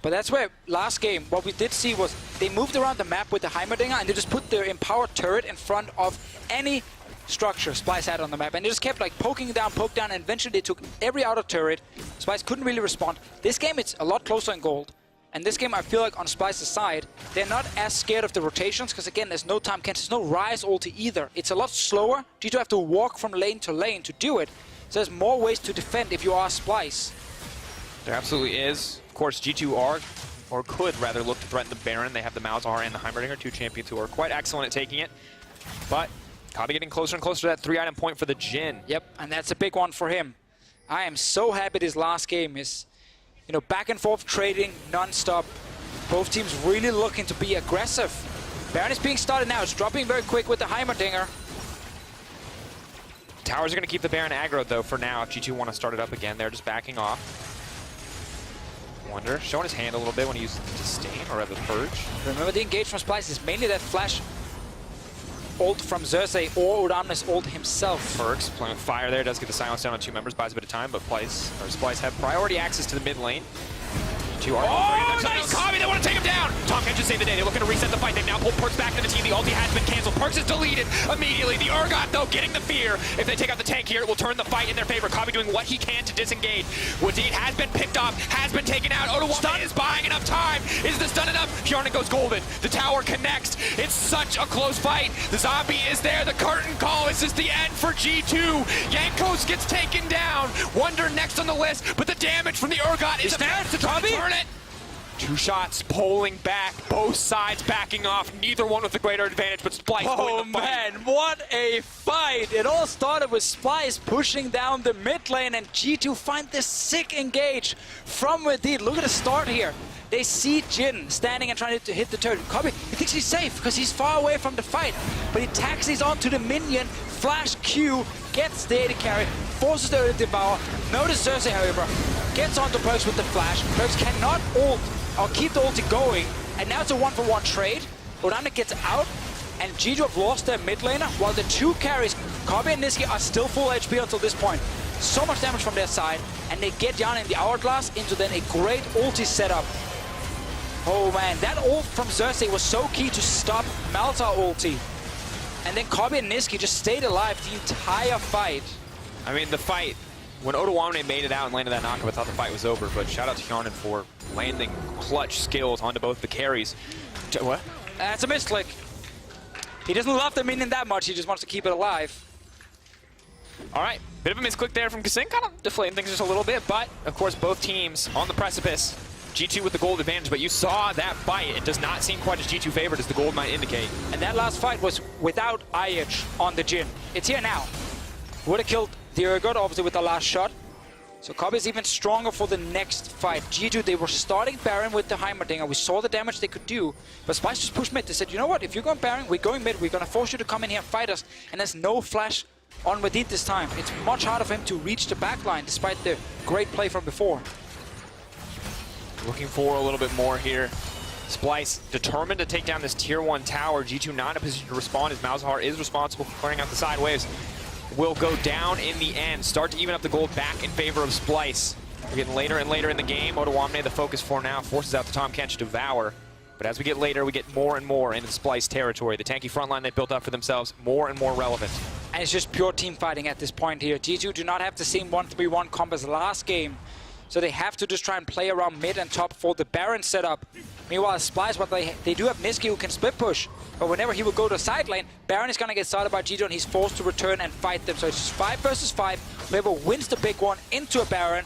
But that's where last game, what we did see was they moved around the map with the Heimerdinger and they just put their empowered turret in front of any structure Splyce had on the map. And they just kept like poking down, and eventually they took every outer turret. Splyce couldn't really respond. This game, it's a lot closer in gold. And this game, I feel like on Splyce's side, they're not as scared of the rotations because again, there's no time cancel, there's no Rise ulti either. It's a lot slower. G2 have to walk from lane to lane to do it. So there's more ways to defend if you are Splyce. There absolutely is. Of course, G2 are, or could rather, look to threaten the Baron. They have the Malzahar and the Heimerdinger, 2 champions who are quite excellent at taking it. But Kobbe getting closer and closer to that 3-item point for the Jhin. Yep, and that's a big one for him. I am so happy this last game is, you know, back and forth trading non-stop. Both teams really looking to be aggressive. Baron is being started now. It's dropping very quick with the Heimerdinger. Towers are going to keep the Baron aggro, though, for now. If G2 want to start it up again, they're just backing off. Wonder, showing his hand a little bit when he uses the Disdain, or rather the Purge. Remember, the engage from Splyce is mainly that flash ult from Xerxes or Udamne's ult himself. Perks playing with fire there, does get the silence down on 2 members, buys a bit of time, but Splyce have priority access to the mid lane. Oh, nice! Kobbe, they want to take him down! Tom can just save the day. They're looking to reset the fight. They've now pulled Perks back to the team. The ulti has been canceled. Perks is deleted immediately. The Urgot, though, getting the fear. If they take out the tank here, it will turn the fight in their favor. Kobbe doing what he can to disengage. Wadid has been picked up, has been taken out. Odoamne is buying enough time. Is the stun enough? Hjarn goes golden. The tower connects. It's such a close fight. The zombie is there. The curtain call. Is this the end for G2? Jankos gets taken down. Wonder next on the list, but the damage from the Urgot is about to turn it. 2 shots, pulling back, both sides backing off, neither one with a greater advantage, but Splyce Oh man, what a fight! It all started with Splyce pushing down the mid lane and G2 find this sick engage from Wadid. Look at the start here. They see Jhin standing and trying to hit the turret. Kobbe, he thinks he's safe because he's far away from the fight, but he taxis onto the minion, flash Q, gets the AD carry, forces the devour. Notice Xerxes, however, gets onto Perks with the flash. Perks cannot ult. I'll keep the ulti going, and now it's a 1-for-1 trade. Udamne gets out, and G2 have lost their mid laner, while the 2 carries, Kobbe and Niski, are still full HP until this point. So much damage from their side, and they get Hjarn in the hourglass into then a great ulti setup. Oh man, that ult from Xerxes was so key to stop Malzahar ulti. And then Kobbe and Niski just stayed alive the entire fight. I mean, the fight, when Odoamne made it out and landed that knockup, I thought the fight was over, but shout out to Hjarn for landing clutch skills onto both the carries. What? That's a misclick. He doesn't love the minion that much, he just wants to keep it alive. All right, bit of a misclick there from Kasing, kind of deflating things just a little bit, but of course both teams on the precipice. G2 with the gold advantage, but you saw that fight. It does not seem quite as G2 favored as the gold might indicate. And that last fight was without IH on the Jhin. It's here now. Would have killed the Urgot, obviously, with the last shot. So Kobbe is even stronger for the next fight. G2, they were starting Baron with the Heimerdinger. We saw the damage they could do, but Splyce just pushed mid. They said, you know what, if you're going Baron, we're going mid. We're going to force you to come in here and fight us. And there's no flash on Wadid this time. It's much harder for him to reach the backline, despite the great play from before. Looking for a little bit more here. Splyce determined to take down this tier 1 tower. G2 not in a position to respond as Malzahar is responsible for clearing out the side waves. Will go down in the end. Start to even up the gold back in favor of Splyce. We're getting later and later in the game. Odoamne, the focus for now, forces out the Tahm Kench Devour. But as we get later, we get more and more into the Splyce territory. The tanky front line they built up for themselves, more and more relevant. And it's just pure team fighting at this point here. G2 do not have the same 1-3-1 comp as last game. So they have to just try and play around mid and top for the Baron setup. Meanwhile, Splyce, what they do have Niski who can split push. But whenever he will go to side lane, Baron is going to get started by G2 and he's forced to return and fight them. So it's just 5 versus 5. Whoever wins the big one into a Baron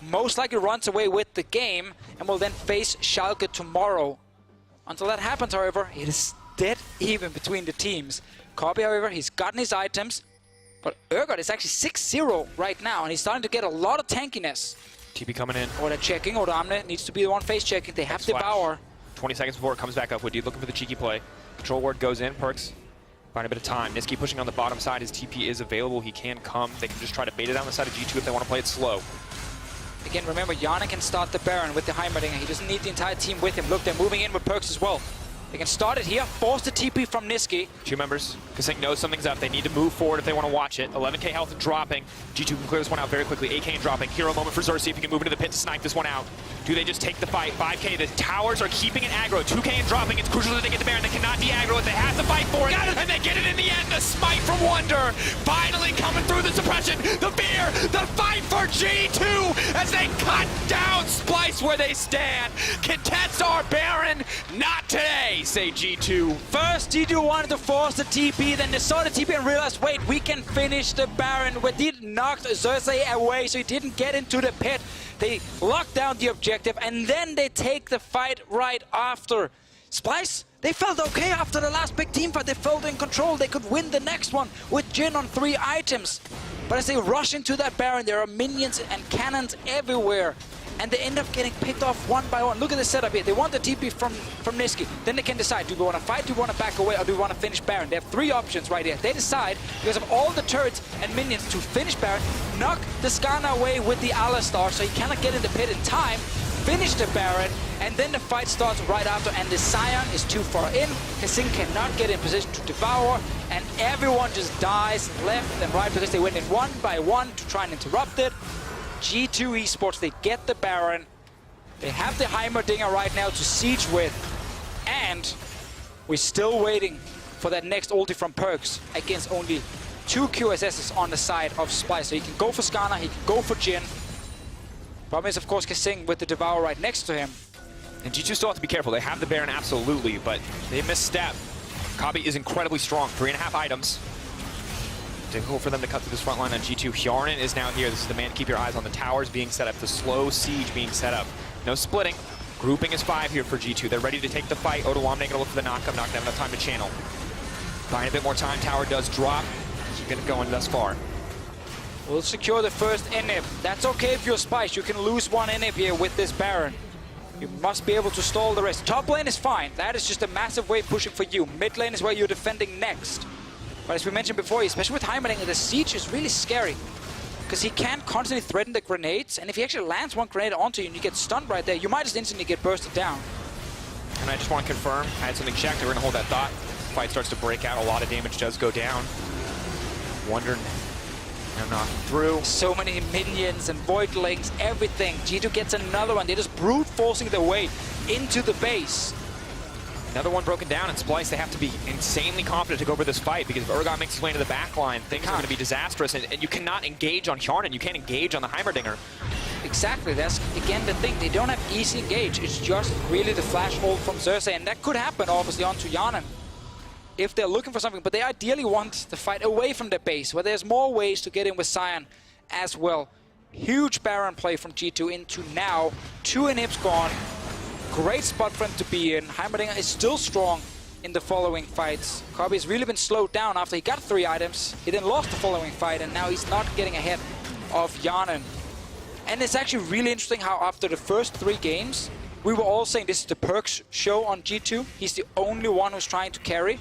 most likely runs away with the game and will then face Schalke tomorrow. Until that happens, however, it is dead even between the teams. Kobbe, however, he's gotten his items. But Urgot is actually 6-0 right now and he's starting to get a lot of tankiness. TP coming in. Or they're checking. Odoamne needs to be the one face checking. They have Devour. 20 seconds before it comes back up. Wadid looking for the cheeky play. Control ward goes in. Perks find a bit of time. Niski pushing on the bottom side. His TP is available. He can come. They can just try to bait it down the side of G2 if they want to play it slow. Again, remember, Yana can start the Baron with the Heimerdinger. He doesn't need the entire team with him. Look, they're moving in with Perks as well. They can start it here, force the TP from Niski. Two members. Kasing knows something's up. They need to move forward if they want to watch it. 11k health and dropping. G2 can clear this one out very quickly. 8k and dropping. Hero moment for Xerxes if he can move into the pit to snipe this one out. Do they just take the fight? 5k. The towers are keeping it aggro. 2k and dropping. It's crucial that they get the Baron. They cannot de-aggro it. They have to fight for it. And they get it in the end. The smite from Wonder. Finally coming through the suppression. The fear. The fight for G2 as they cut down Splyce where they stand. Contest our Baron. Not today, say G2. First, G2 wanted to force the TP, then they saw the TP and realized, wait, we can finish the Baron. We did knock Xerxes away, so he didn't get into the pit. They locked down the objective, and then they take the fight right after. Splyce, they felt okay after the last big team fight. They felt in control. They could win the next one with Jhin on 3 items. But as they rush into that Baron, there are minions and cannons everywhere. And they end up getting picked off one by one. Look at the setup here. They want the TP from Niski. Then they can decide, do we want to fight, do we want to back away, or do we want to finish Baron? They have 3 options right here. They decide, because of all the turrets and minions, to finish Baron, knock the Skarner away with the Alistar, so he cannot get in the pit in time, finish the Baron, and then the fight starts right after, and the Sion is too far in. Kasing cannot get in position to devour, and everyone just dies left and right because they went in one by one to try and interrupt it. G2 Esports, they get the Baron. They have the Heimerdinger right now to siege with. And we're still waiting for that next ulti from Perks against only 2 QSSs on the side of Splyce. So he can go for Skarner, he can go for Jhin. Problem is, of course, Kasing with the Devour right next to him. And G2 still have to be careful. They have the Baron, absolutely, but they misstep. Kabi is incredibly strong. 3.5 items. Difficult for them to cut through this front line on G2. Hjarnan is now here. This is the man to keep your eyes on. The towers being set up. The slow siege being set up. No splitting. Grouping is 5 here for G2. They're ready to take the fight. Odoamne gonna look for the knockup. Not gonna have enough time to channel. Buying a bit more time. Tower does drop. Keep it going thus far. We'll secure the first inhib. That's okay if you're Splyce. You can lose 1 inhib here with this Baron. You must be able to stall the rest. Top lane is fine. That is just a massive wave pushing for you. Mid lane is where you're defending next. But as we mentioned before, especially with Heimerdinger, the siege is really scary. Because he can constantly threaten the grenades, and if he actually lands 1 grenade onto you and you get stunned right there, you might just instantly get bursted down. And I just want to confirm, I had something checked, we're going to hold that thought. Fight starts to break out, a lot of damage does go down. Wonder now knocking through. So many minions and voidlings, everything. G2 gets another one. They're just brute forcing their way into the base. Another one broken down, and Splyce, they have to be insanely confident to go over this fight, because if Urgot makes his way into the back line, things are going to be disastrous, and you cannot engage on Hjarnan, you can't engage on the Heimerdinger. Exactly, that's again the thing. They don't have easy engage. It's just really the flash hold from Xerxes, and that could happen obviously onto Hjarnan if they're looking for something, but they ideally want the fight away from the base, where there's more ways to get in with Sion as well. Huge Baron play from G2 into now. 2 inhibs gone. Great spot for him to be in. Heimerdinger is still strong in the following fights. Kabi has really been slowed down after he got 3 items. He then lost the following fight, and now he's not getting ahead of Hjarnan. And it's actually really interesting how after the first 3 games, we were all saying this is the Perks show on G2. He's the only one who's trying to carry.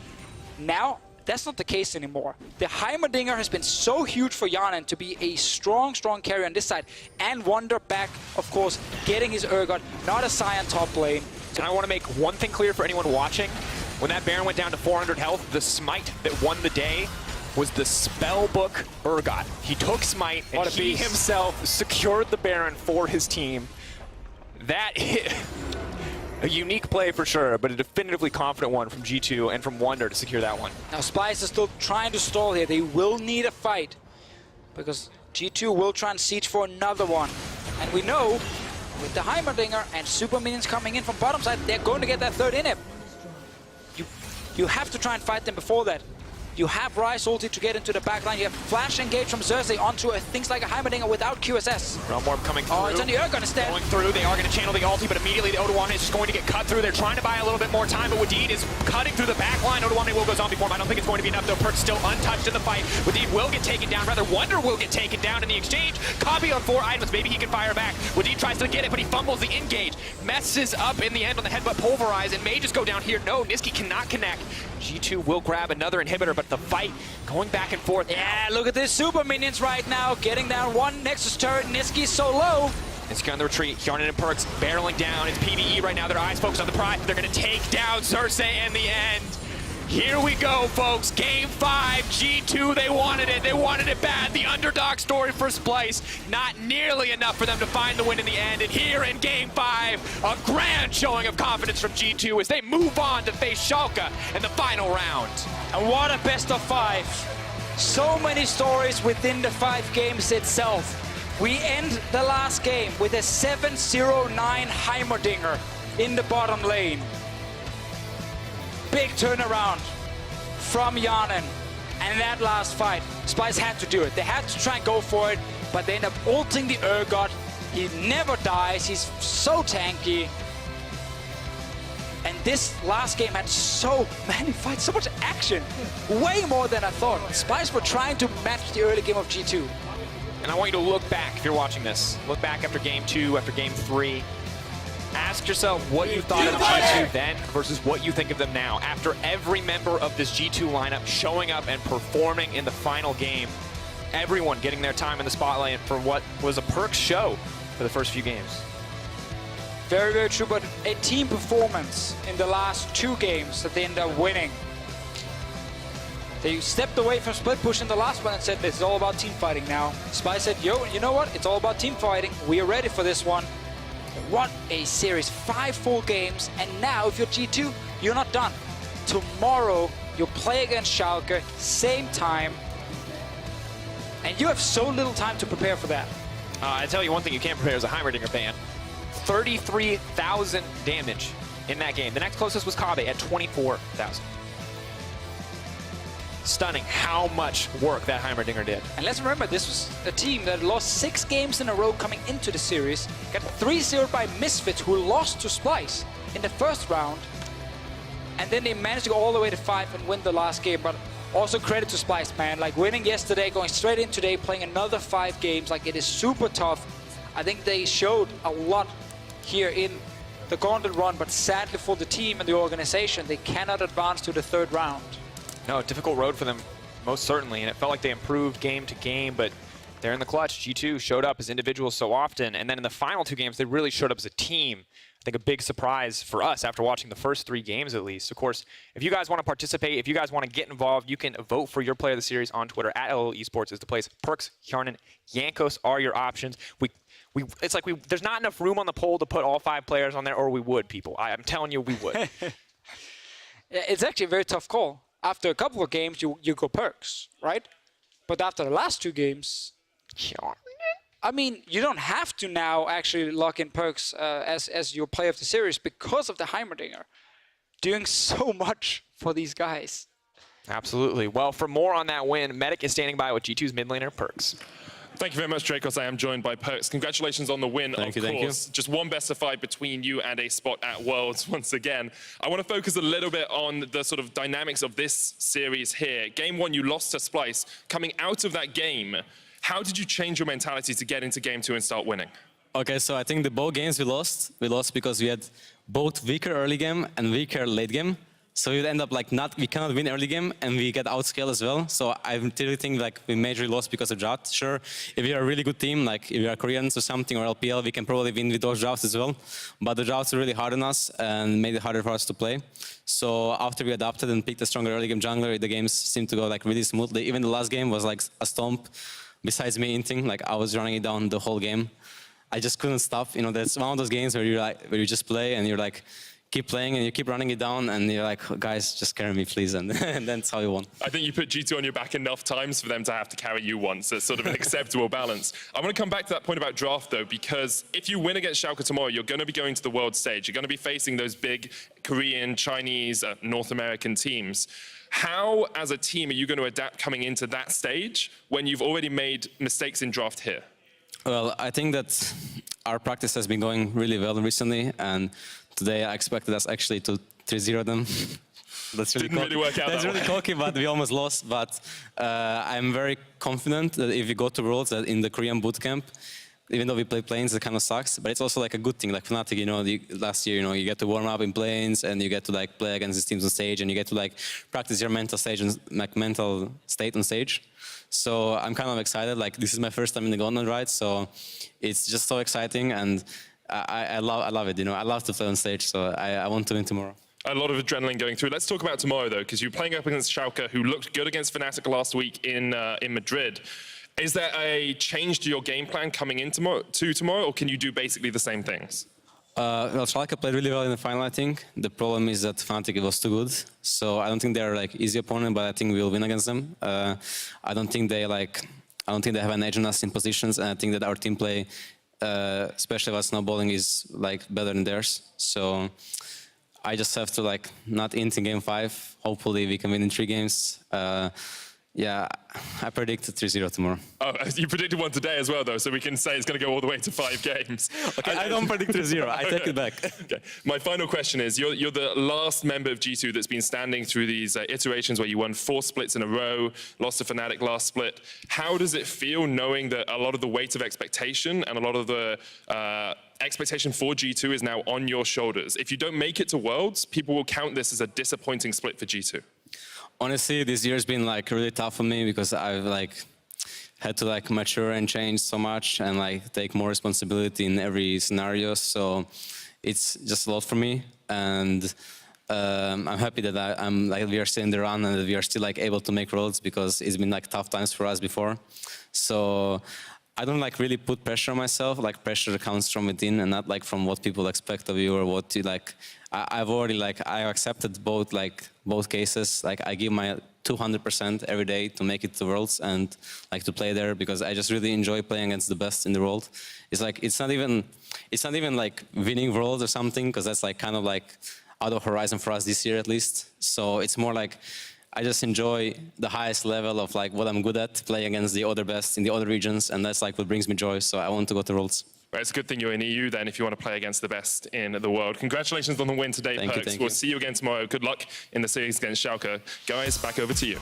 Now, that's not the case anymore. The Heimerdinger has been so huge for Hjarnan to be a strong carry on this side. And Wonder back, of course, getting his Urgot, not a Sion top lane. And I want to make one thing clear for anyone watching. When that Baron went down to 400 health, the smite that won the day was the Spellbook Urgot. He took smite, and he himself secured the Baron for his team. That is a unique play for sure, but a definitively confident one from G2 and from Wonder to secure that one. Now Splyce is still trying to stall here. They will need a fight because G2 will try and siege for another one. And we know with the Heimerdinger and super minions coming in from bottom side, they're going to get that 3rd inhib. You have to try and fight them before that. You have Ryze ulti to get into the backline. You have flash engage from Xerxes onto things like a Heimerdinger without QSS. Realm Warp coming through. Oh, it's on the Urgot instead. Going through, they are going to channel the ulti, but immediately the Odoamne is just going to get cut through. They're trying to buy a little bit more time, but Wadid is cutting through the back line. Odoamne will go zombie form. I don't think it's going to be enough, though. Perk's still untouched in the fight. Wadid will get taken down. Rather, Wonder will get taken down in the exchange. Kabi on 4 items. Maybe he can fire back. Wadid tries to get it, but he fumbles the engage. Messes up in the end on the headbutt pulverize, and may just go down here. No, Niski cannot connect. G2 will grab another inhibitor, but the fight going back and forth. Yeah, look at this super minions right now, getting down 1 Nexus turret. Niski's so low. It's on the retreat. Hjarnan and Perks barreling down. It's PvE right now. Their eyes focused on the prize. They're going to take down Cersei in the end. Here we go, folks. Game 5, G2, they wanted it. They wanted it bad. The underdog story for Splyce. Not nearly enough for them to find the win in the end. And here in Game 5, a grand showing of confidence from G2 as they move on to face Schalke in the final round. And what a best of 5. So many stories within the 5 games itself. We end the last game with a 7-0-9 Heimerdinger in the bottom lane. Big turnaround from Hjarnan. And that last fight, Splyce had to do it. They had to try and go for it, but they end up ulting the Urgot. He never dies. He's so tanky. And this last game had so many fights, so much action. Way more than I thought. Splyce were trying to match the early game of G2. And I want you to look back, if you're watching this, look back after Game 2, after Game 3. Ask yourself what you thought of G2 then versus what you think of them now. After every member of this G2 lineup showing up and performing in the final game, everyone getting their time in the spotlight for what was a Perks show for the first few games. Very, very true, but a team performance in the last 2 games that they ended up winning. They stepped away from split push in the last one and said, this is all about team fighting now. Splyce said, yo, you know what? It's all about team fighting. We are ready for this one. What a series. 5 full games. And now, if you're G2, you're not done. Tomorrow, you'll play against Schalke, same time. And you have so little time to prepare for that. I tell you one thing you can't prepare as a Heimerdinger fan. 33,000 damage in that game. The next closest was Kabe at 24,000. Stunning how much work that Heimerdinger did. And let's remember, this was a team that lost 6 games in a row coming into the series. Got 3-0 by Misfits, who lost to Splyce in the first round. And then they managed to go all the way to 5 and win the last game. But also credit to Splyce, man. Like winning yesterday, going straight in today, playing another 5 games. Like it is super tough. I think they showed a lot here in the gauntlet run. But sadly for the team and the organization, they cannot advance to the 3rd round. No, a difficult road for them, most certainly, and it felt like they improved game to game, but they're in the clutch. G2 showed up as individuals so often, and then in the final 2 games, they really showed up as a team. I think a big surprise for us after watching the first 3 games at least. Of course, if you guys want to participate, if you guys want to get involved, you can vote for your player of the series on Twitter. At LL Esports is the place. Perks, Hjarnan, Jankos are your options. It's like there's not enough room on the poll to put all 5 players on there, or we would, people. I'm telling you, we would. It's actually a very tough call. After a couple of games, you go Perks, right? But after the last 2 games, I mean, you don't have to now actually lock in Perks as your player of the series because of the Heimerdinger doing so much for these guys. Absolutely. Well, for more on that win, Medic is standing by with G2's mid laner, Perks. Thank you very much, Dracos. I am joined by Perks. Congratulations on the win, of course. Just one best of 5 between you and a spot at Worlds once again. I want to focus a little bit on the sort of dynamics of this series here. Game 1, you lost to Splyce. Coming out of that game, how did you change your mentality to get into Game 2 and start winning? Okay, so I think the both games we lost because we had both weaker early game and weaker late game. So you'd end up like we cannot win early game and we get outscaled as well. So I really think like we majorly lost because of drought. Sure, if we are a really good team, like if we are Koreans or something or LPL, we can probably win with those droughts as well. But the droughts are really hard on us and made it harder for us to play. So after we adapted and picked a stronger early game jungler, the games seemed to go like really smoothly. Even the last game was like a stomp. Besides me inting, like I was running it down the whole game. I just couldn't stop. You know, that's one of those games where you just play and you're like, keep playing and you keep running it down and you're like, guys, just carry me, please. And that's how you won. I think you put G2 on your back enough times for them to have to carry you once. It's sort of an acceptable balance. I want to come back to that point about draft, though, because if you win against Schalke tomorrow, you're going to be going to the world stage. You're going to be facing those big Korean, Chinese, North American teams. How, as a team, are you going to adapt coming into that stage when you've already made mistakes in draft here? Well, I think that our practice has been going really well recently, and today I expected us actually to 3-0 them. That's really Didn't really work out. That's really cocky, but we almost lost. But I'm very confident that if we go to Worlds, that in the Korean bootcamp, even though we play planes, it kind of sucks. But it's also like a good thing. Like Fnatic, you know, last year, you know, you get to warm up in planes and you get to like play against these teams on stage and you get to like practice your mental stage and like mental state on stage. So I'm kind of excited. Like this is my first time in the Gauntlet, right? So it's just so exciting and I love it. You know, I love to play on stage. So I want to win tomorrow. A lot of adrenaline going through. Let's talk about tomorrow, though, because you're playing up against Schalke, who looked good against Fnatic last week in Madrid. Is there a change to your game plan coming in tomorrow, or can you do basically the same things? Well, Schalke played really well in the final, I think. The problem is that Fnatic was too good. So I don't think they're like easy opponent, but I think we'll win against them. I don't think they have an edge on us in positions, and I think that our team play, especially with snowballing, is like better than theirs. So I just have to like not int in game 5. Hopefully we can win in 3 games. Yeah, I predicted 3-0 tomorrow. Oh, you predicted one today as well, though, so we can say it's going to go all the way to 5 games. Okay, I don't predict 3-0. I take it back. Okay. My final question is, you're the last member of G2 that's been standing through these iterations where you won 4 splits in a row, lost to Fnatic last split. How does it feel knowing that a lot of the weight of expectation and a lot of the expectation for G2 is now on your shoulders? If you don't make it to Worlds, people will count this as a disappointing split for G2. Honestly, this year's been like really tough for me because I've like had to like mature and change so much and like take more responsibility in every scenario. So it's just a lot for me, and I'm happy that I'm like we are still in the run and that we are still like able to make Worlds because it's been like tough times for us before. So I don't like really put pressure on myself. Like pressure comes from within and not like from what people expect of you or what you like. I've already like I accepted both cases. Like I give my 200% every day to make it to Worlds and like to play there because I just really enjoy playing against the best in the world. It's like it's not even like winning Worlds or something because that's like kind of like out of horizon for us this year at least. So it's more like I just enjoy the highest level of like what I'm good at, playing against the other best in the other regions, and that's like what brings me joy. So I want to go to Worlds. Well, it's a good thing you're in EU then if you want to play against the best in the world. Congratulations on the win today, Perks. We'll see you again tomorrow. Good luck in the series against Schalke. Guys, back over to you.